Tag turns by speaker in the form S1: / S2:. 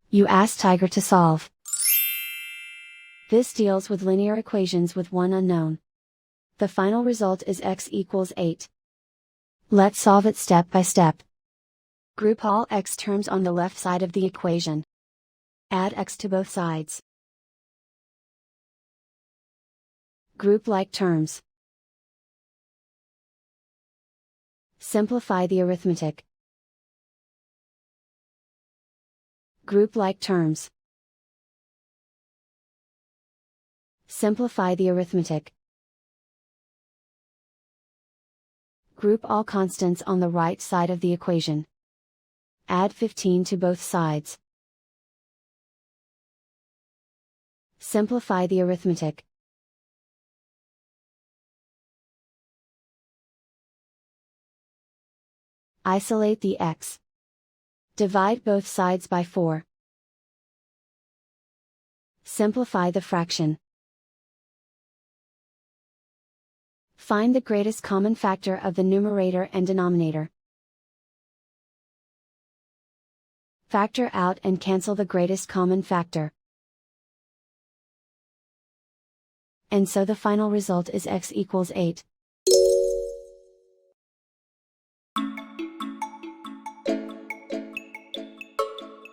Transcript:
S1: You ask Tiger to solve. This deals with linear equations with one unknown. The final result is x equals 8. Let's solve it step by step. Group all x terms on the left side of the equation. Add x to both sides. Group like terms. Simplify the arithmetic. Group like terms. Simplify the arithmetic. Group all constants on the right side of the equation. Add 15 to both sides. Simplify the arithmetic. Isolate the x. Divide both sides by 4. Simplify the fraction. Find the greatest common factor of the numerator and denominator. Factor out and cancel the greatest common factor. And so the final result is x equals 8.